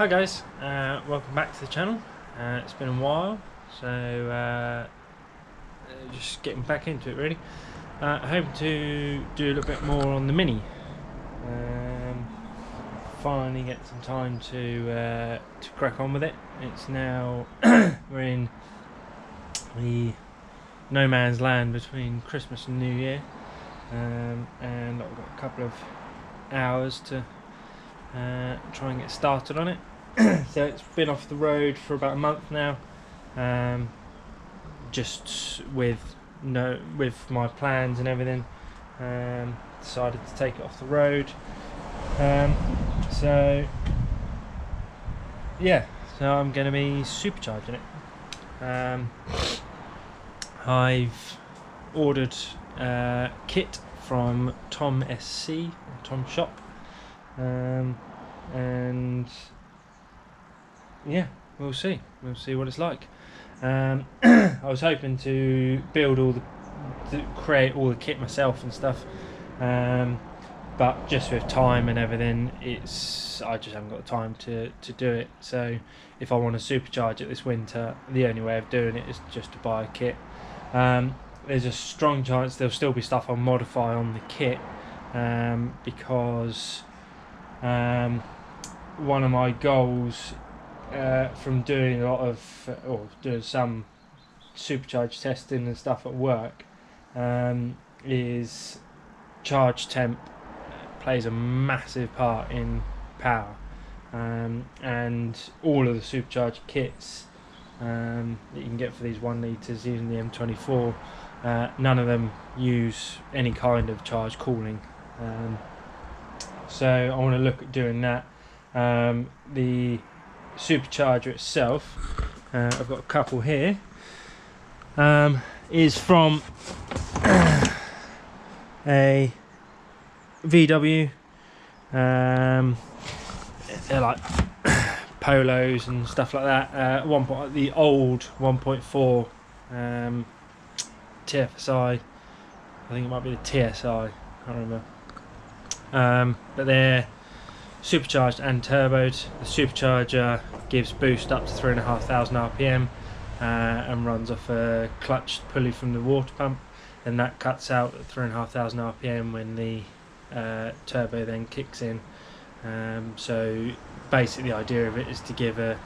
Hi guys, welcome back to the channel. It's been a while, so just getting back into it really. Hoping to do a little bit more on the Mini. Finally get some time to crack on with it. It's now we're in the no man's land between Christmas and New Year, and I've got a couple of hours to try and get started on it. So it's been off the road for about a month now, just with my plans and everything. Decided to take it off the road. So I'm going to be supercharging it. I've ordered kit from Tom Shop, and yeah, we'll see what it's like. I was hoping to create all the kit myself and stuff, but just with time and everything, I just haven't got the time to do it. So if I want to supercharge it this winter, the only way of doing it is just to buy a kit. There's a strong chance there'll still be stuff I'll modify on the kit, because one of my goals from doing doing some supercharge testing and stuff at work, is charge temp plays a massive part in power, and all of the supercharged kits that you can get for these 1 litres using the M24, none of them use any kind of charge cooling, so I want to look at doing that. The supercharger itself, I've got a couple here, is from a VW. They're like polos and stuff like that. The old 1.4 TFSI, I think it might be the TSI, I can't remember, but they're supercharged and turboed. The supercharger gives boost up to 3,500 RPM, and runs off a clutch pulley from the water pump, and that cuts out at 3,500 RPM when the turbo then kicks in. So basically the idea of it is to give an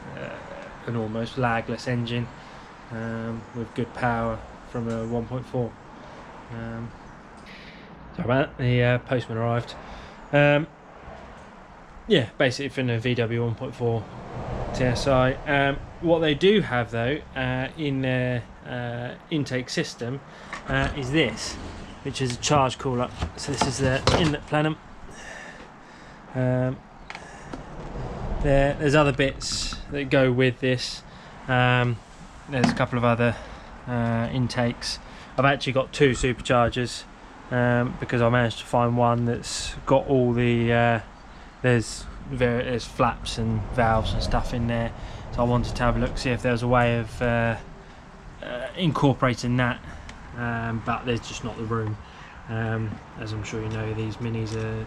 almost lagless engine, with good power from a 1.4. Sorry about that, the postman arrived. Yeah, basically from the VW 1.4 TSI. What they do have though in their intake system is this, which is a charge cooler. So this is the inlet plenum. There's other bits that go with this. There's a couple of other intakes. I've actually got two superchargers, because I managed to find one that's got all the there's flaps and valves and stuff in there, so I wanted to have a look, see if there was a way of incorporating that, but there's just not the room. As I'm sure you know, these Minis are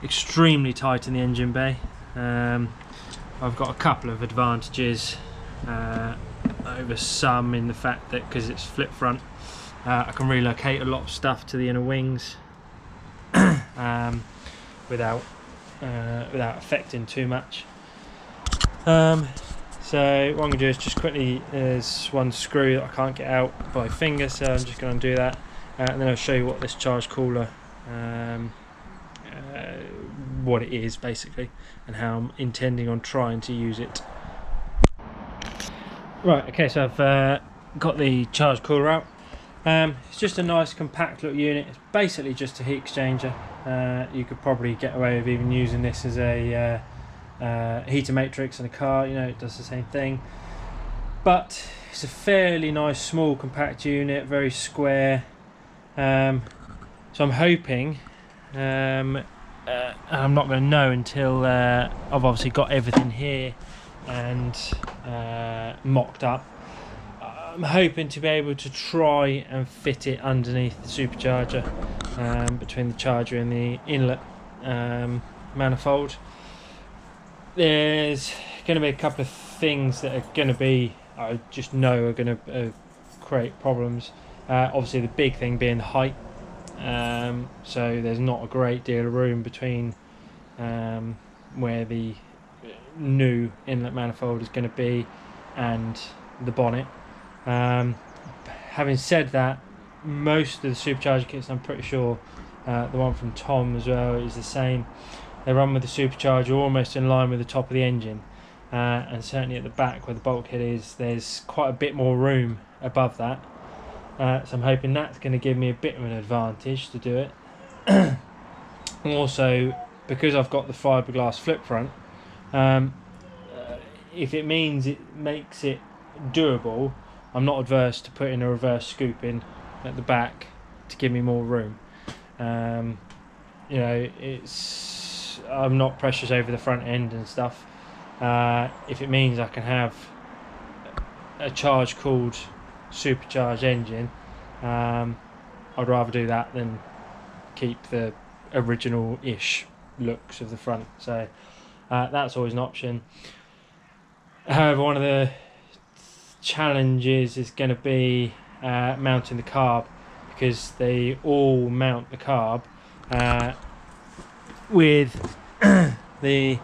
extremely tight in the engine bay. I've got a couple of advantages over some, in the fact that because it's flip front, I can relocate a lot of stuff to the inner wings without affecting too much. So what I'm going to do is just quickly, there's one screw that I can't get out by finger, so I'm just going to do that, and then I'll show you what this charge cooler, what it is basically, and how I'm intending on trying to use it. Right, okay, so I've got the charge cooler out. It's just a nice compact little unit. It's basically just a heat exchanger. You could probably get away with even using this as a heater matrix in a car, you know, it does the same thing. But it's a fairly nice small compact unit, very square. So I'm hoping, I'm not going to know until I've obviously got everything here and mocked up. I'm hoping to be able to try and fit it underneath the supercharger, between the charger and the inlet manifold. There's going to be a couple of things that are going to be, I just know are going to create problems. Obviously the big thing being the height. So there's not a great deal of room between where the new inlet manifold is going to be and the bonnet. Having said that, most of the supercharger kits, I'm pretty sure the one from Tom as well is the same. They run with the supercharger almost in line with the top of the engine, and certainly at the back where the bulkhead is, there's quite a bit more room above that. So I'm hoping that's going to give me a bit of an advantage to do it. Also, because I've got the fiberglass flip front, if it means it makes it doable, I'm not adverse to putting a reverse scoop in at the back to give me more room. You know, I'm not precious over the front end and stuff. If it means I can have a charge cooled supercharged engine, I'd rather do that than keep the original-ish looks of the front. So that's always an option. However, one of the challenges is going to be mounting the carb, because they all mount the carb with the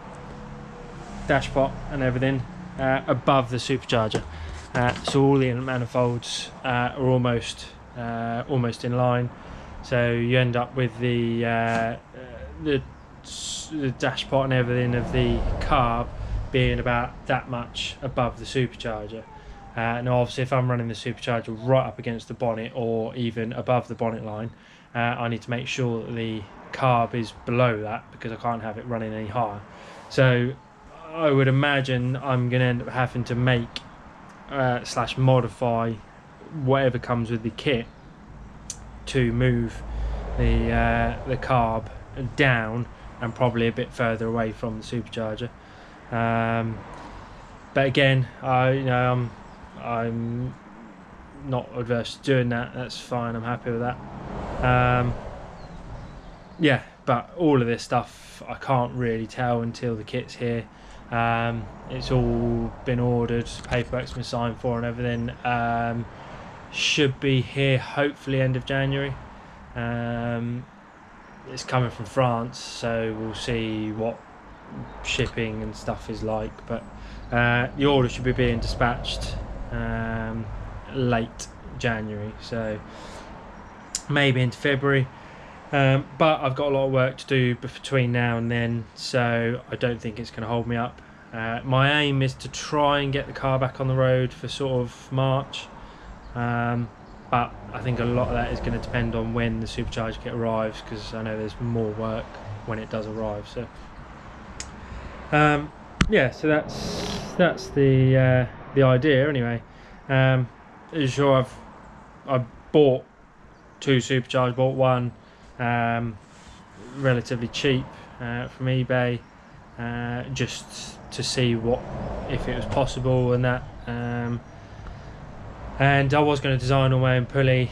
dashpot and everything above the supercharger. So all the manifolds are almost in line. So you end up with the dashpot and everything of the carb being about that much above the supercharger. Now obviously if I'm running the supercharger right up against the bonnet or even above the bonnet line, I need to make sure that the carb is below that, because I can't have it running any higher. So I would imagine I'm going to end up having to make / modify whatever comes with the kit to move the carb down and probably a bit further away from the supercharger. But again, I'm not adverse to doing that. That's fine. I'm happy with that. Yeah, but all of this stuff I can't really tell until the kit's here. It's all been ordered, paperwork's been signed for and everything. Should be here hopefully end of January. It's coming from France, so we'll see what shipping and stuff is like, but the order should be being dispatched late January, so maybe into February. But I've got a lot of work to do between now and then, so I don't think it's going to hold me up. My aim is to try and get the car back on the road for sort of March, but I think a lot of that is going to depend on when the supercharger kit arrives, because I know there's more work when it does arrive. So yeah, so that's the idea anyway. Sure, I bought two superchargers. Bought one relatively cheap from eBay, just to see if it was possible and that. And I was going to design all my own pulley,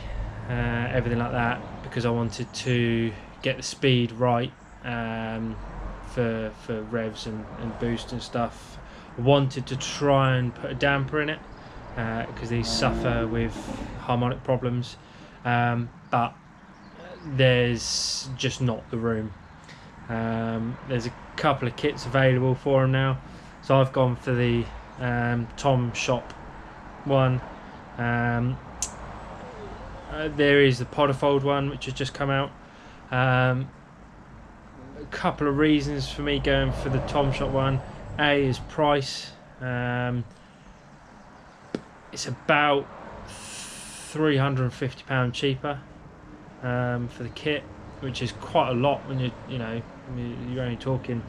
everything like that, because I wanted to get the speed right for revs and boost and stuff. I wanted to try and put a damper in it, because these suffer with harmonic problems, but there's just not the room. There's a couple of kits available for them now, so I've gone for the Tom Shop one. There is the Podafold one which has just come out. A couple of reasons for me going for the Tom Shop one. A is price. It's about £350 cheaper for the kit, which is quite a lot when you're only talking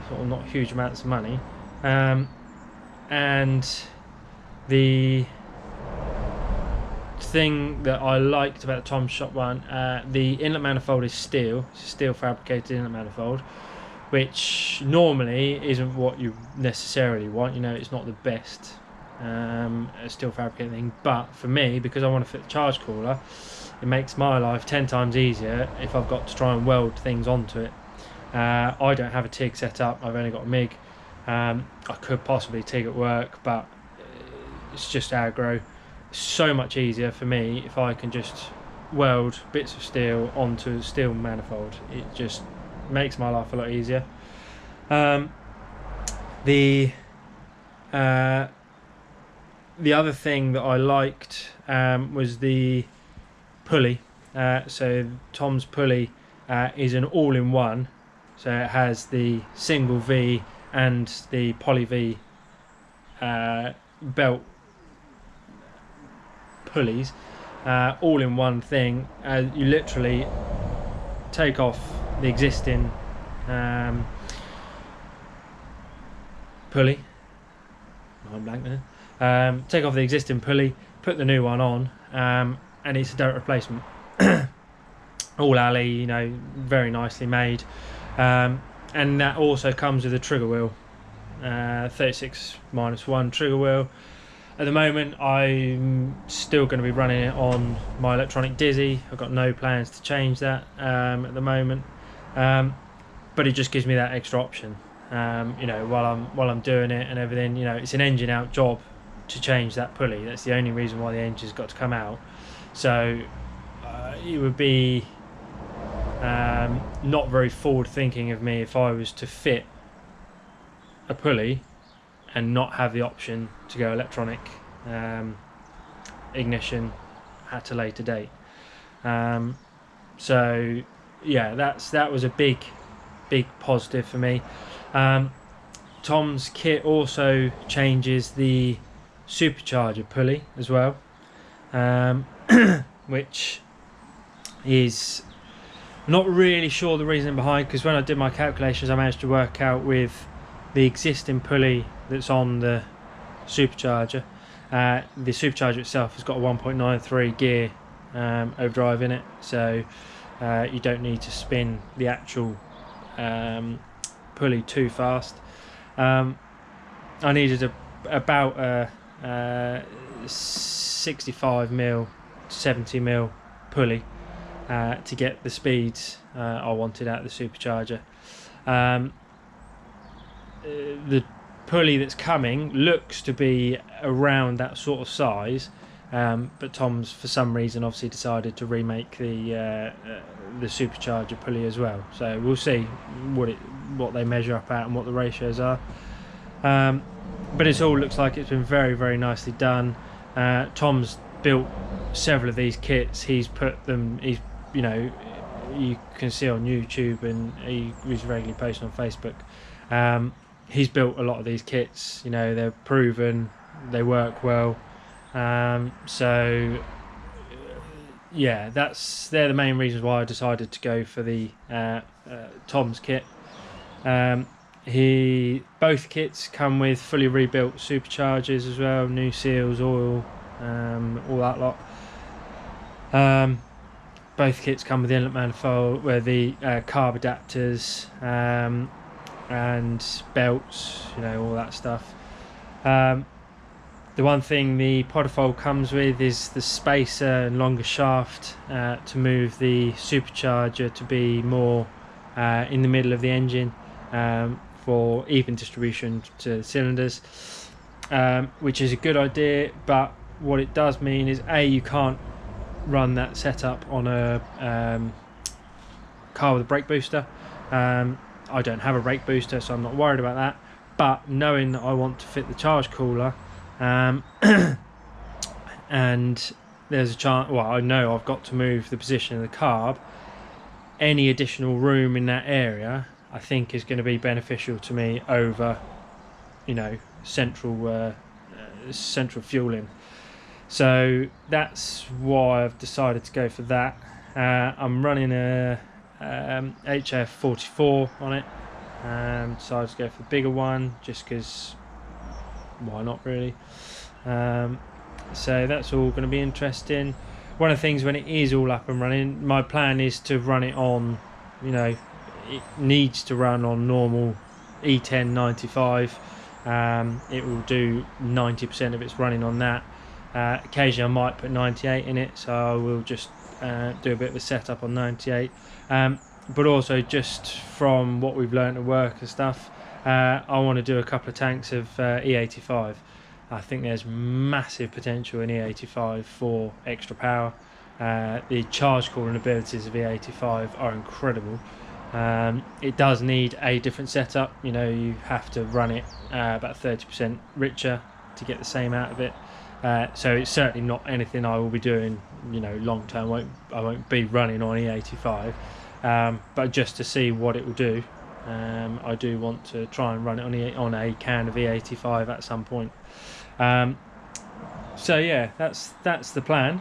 sort of not huge amounts of money. And the thing that I liked about the Tom Shop one, the inlet manifold is steel. It's a steel fabricated inlet manifold, which normally isn't what you necessarily want. It's not the best a steel fabricated thing, but for me, because I want to fit the charge cooler, it makes my life 10 times easier if I've got to try and weld things onto it. I don't have a TIG set up, I've only got a MIG, I could possibly TIG at work, but it's just aggro. It's so much easier for me if I can just weld bits of steel onto a steel manifold. It just makes my life a lot easier. The other thing that I liked was the pulley. So Tom's pulley is an all-in-one, so it has the single V and the poly V belt pulleys, all in one thing. You literally take off the existing pulley. I'm blank there. Take off the existing pulley, put the new one on, and it's a direct replacement. All alley, you know, very nicely made, and that also comes with a trigger wheel, 36-1 trigger wheel. At the moment, I'm still going to be running it on my electronic Dizzy. I've got no plans to change that at the moment, but it just gives me that extra option. You know, while I'm doing it and everything, you know, it's an engine out job to change that pulley. That's the only reason why the engine's got to come out. So it would be not very forward thinking of me if I was to fit a pulley and not have the option to go electronic ignition at a later date. So yeah, that was a big positive for me. Tom's kit also changes the supercharger pulley as well, which is not really sure the reason behind, because when I did my calculations I managed to work out with the existing pulley that's on the supercharger. The supercharger itself has got a 1.93 gear overdrive in it, so you don't need to spin the actual pulley too fast. I needed about a 65mm, 70mm pulley to get the speeds I wanted out of the supercharger. The pulley that's coming looks to be around that sort of size, but Tom's for some reason obviously decided to remake the supercharger pulley as well, so we'll see what they measure up at and what the ratios are. But it all looks like it's been very nicely done. Tom's built several of these kits. He's put them, you know, you can see on YouTube, and he's regularly posting on Facebook. He's built a lot of these kits, you know, they're proven, they work well. So yeah, they're the main reasons why I decided to go for the Tom's kit. Both kits come with fully rebuilt superchargers as well, new seals, oil, all that lot. Both kits come with the inlet manifold, where the carb adapters and belts, you know, all that stuff. The one thing the Podafold comes with is the spacer and longer shaft to move the supercharger to be more in the middle of the engine, for even distribution to cylinders, which is a good idea. But what it does mean is, A, you can't run that setup on a car with a brake booster. I don't have a brake booster, so I'm not worried about that. But knowing that I want to fit the charge cooler, and there's a chance, well, I know I've got to move the position of the carb, any additional room in that area I think is going to be beneficial to me over, you know, central fueling. So that's why I've decided to go for that. I'm running a HF44 on it, decided to go for the bigger one just because why not, really. So that's all going to be interesting. One of the things, when it is all up and running, my plan is to run it on, you know, it needs to run on normal Eaton M24. It will do 90% of its running on that. Occasionally I might put 98 in it, so I will just do a bit of a setup on 98. But also, just from what we've learned at work and stuff, I want to do a couple of tanks of E85. I think there's massive potential in E85 for extra power. The charge cooling abilities of E85 are incredible. It does need a different setup. You know, you have to run it about 30% richer to get the same out of it. So it's certainly not anything I will be doing, you know, long term. I won't be running on E85, but just to see what it will do. I do want to try and run it on a can of E85 at some point. So yeah, that's the plan.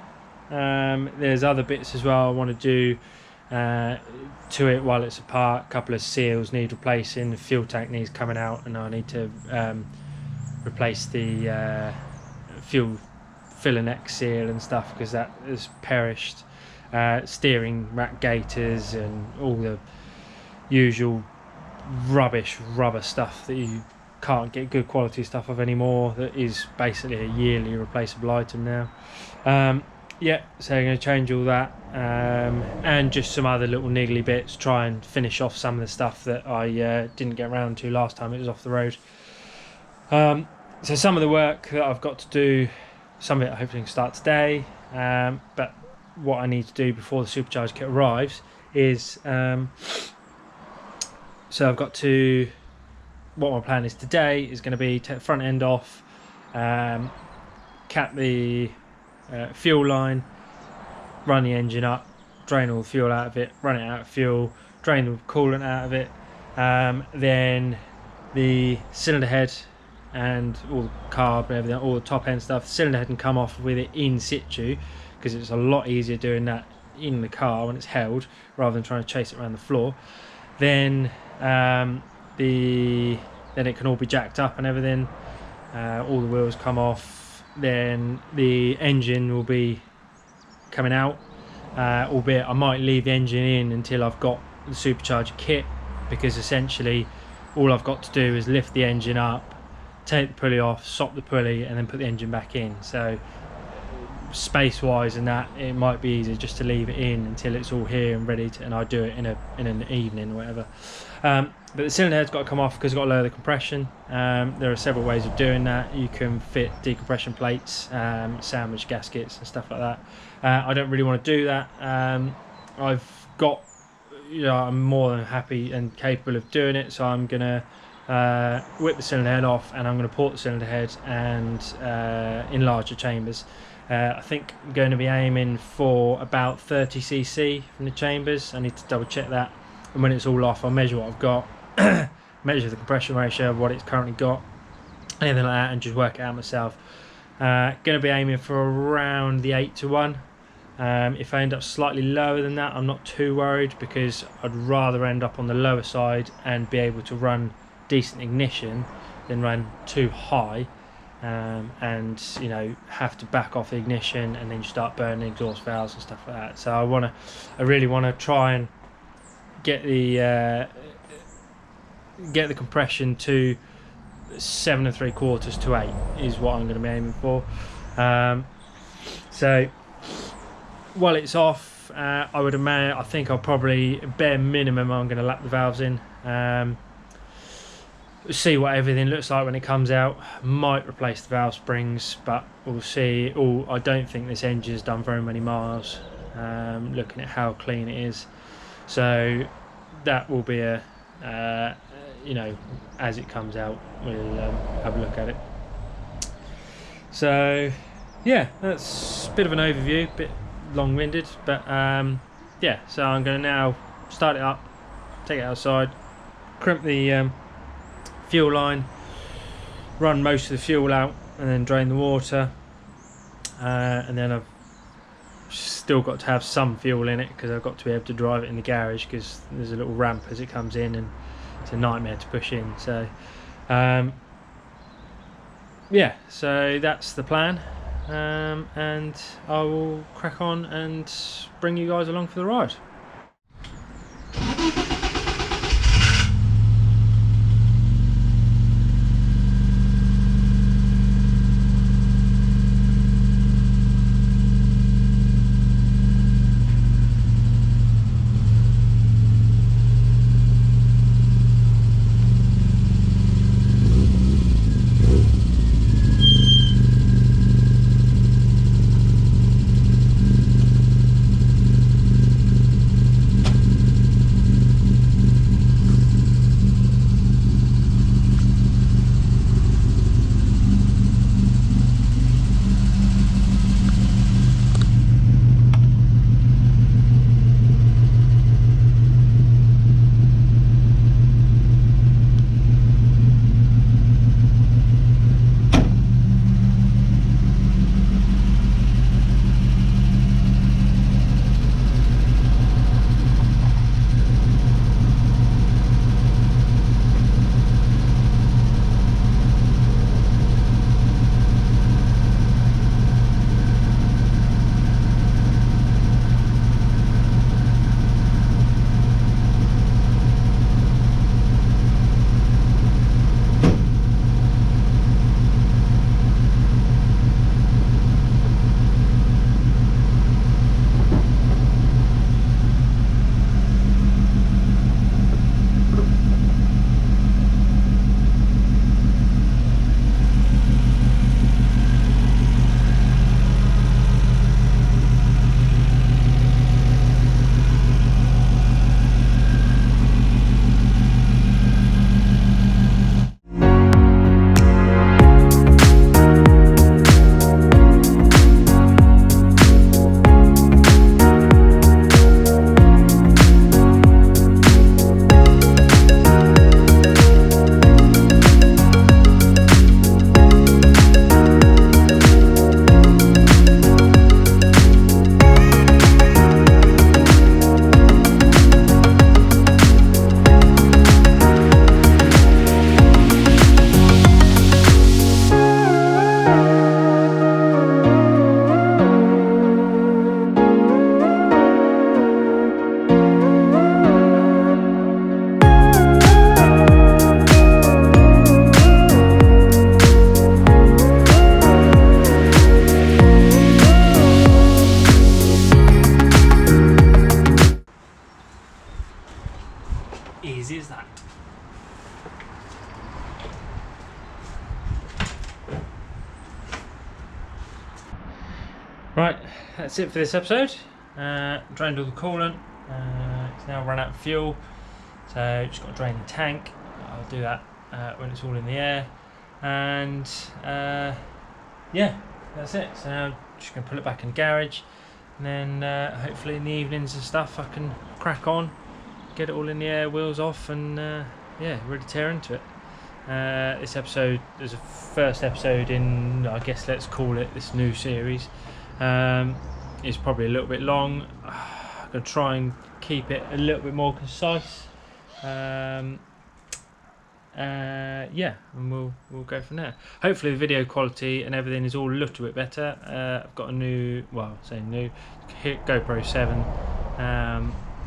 There's other bits as well I want to do to it while it's apart. A couple of seals need replacing, the fuel tank needs coming out, and I need to replace the fuel filler neck seal and stuff because that has perished. Steering rack gaiters and all the usual rubbish rubber stuff that you can't get good quality stuff of anymore, that is basically a yearly replaceable item now. Yeah, so I'm going to change all that, and just some other little niggly bits, try and finish off some of the stuff that I didn't get around to last time it was off the road. So some of the work that I've got to do, some of it I hopefully can start today, but what I need to do before the supercharged kit arrives is, so I've got to, what my plan is today is going to be take the front end off, cap the fuel line, run the engine up, drain all the fuel out of it, run it out of fuel, drain the coolant out of it, then the cylinder head and all the carb and everything, all the top end stuff, the cylinder head can come off with it in situ, because it's a lot easier doing that in the car when it's held rather than trying to chase it around the floor. Then then it can all be jacked up and everything, all the wheels come off. Then the engine will be coming out, albeit I might leave the engine in until I've got the supercharger kit, because essentially all I've got to do is lift the engine up, take the pulley off, stop the pulley, and then put the engine back in. So space wise and that, it might be easier just to leave it in until it's all here and ready to, and I do it in an evening or whatever. But the cylinder head's got to come off because it's got to lower the compression. There are several ways of doing that. You can fit decompression plates, sandwich gaskets and stuff like that. I don't really want to do that. I've got, you know, I'm more than happy and capable of doing it, so I'm gonna whip the cylinder head off, and I'm going to port the cylinder head and enlarge the chambers. I think I'm going to be aiming for about 30cc from the chambers. I need to double check that, and when it's all off I'll measure what I've got, measure the compression ratio of what it's currently got, anything like that, and just work it out myself. Going to be aiming for around the 8:1. If I end up slightly lower than that, I'm not too worried, because I'd rather end up on the lower side and be able to run decent ignition than run too high, and you know, have to back off the ignition and then start burning exhaust valves and stuff like that. So I really want to try and get the compression to 7 3/4 to 8 is what I'm going to be aiming for. So while it's off, I would imagine, I think I'll probably, bare minimum, I'm going to lap the valves in, see what everything looks like when it comes out. Might replace the valve springs, but we'll see. I don't think this engine's done very many miles, looking at how clean it is, so that will be a you know, as it comes out we'll have a look at it. So yeah, that's a bit of an overview, a bit long-winded, but yeah, so I'm going to now start it up, take it outside, crimp the fuel line, run most of the fuel out, and then drain the water, and then I've still got to have some fuel in it because I've got to be able to drive it in the garage, because there's a little ramp as it comes in and it's a nightmare to push in. So yeah, so that's the plan, and I will crack on and bring you guys along for the ride. Easy as that. Right, that's it for this episode. Drained all the coolant. It's now run out of fuel, so just got to drain the tank. I'll do that when it's all in the air. And yeah, that's it. So now I'm just going to put it back in the garage, and then hopefully in the evenings and stuff I can crack on, get it all in the air, wheels off, and yeah, really tear into it. This episode is a first episode in, I guess let's call it, this new series. It's probably a little bit long. I'm going to try and keep it a little bit more concise. Yeah, and we'll go from there. Hopefully the video quality and everything is all a little bit better. I've got a new, well, say new, GoPro 7,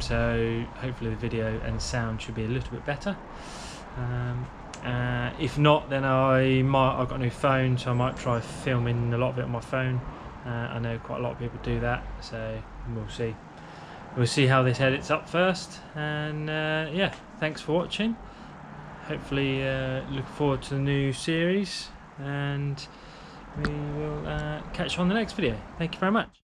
so hopefully the video and sound should be a little bit better. If not, then I've got a new phone, so I might try filming a lot of it on my phone. I know quite a lot of people do that, so we'll see. We'll see how this edits up first, and yeah, thanks for watching. Hopefully look forward to the new series, and we will catch you on the next video. Thank you very much.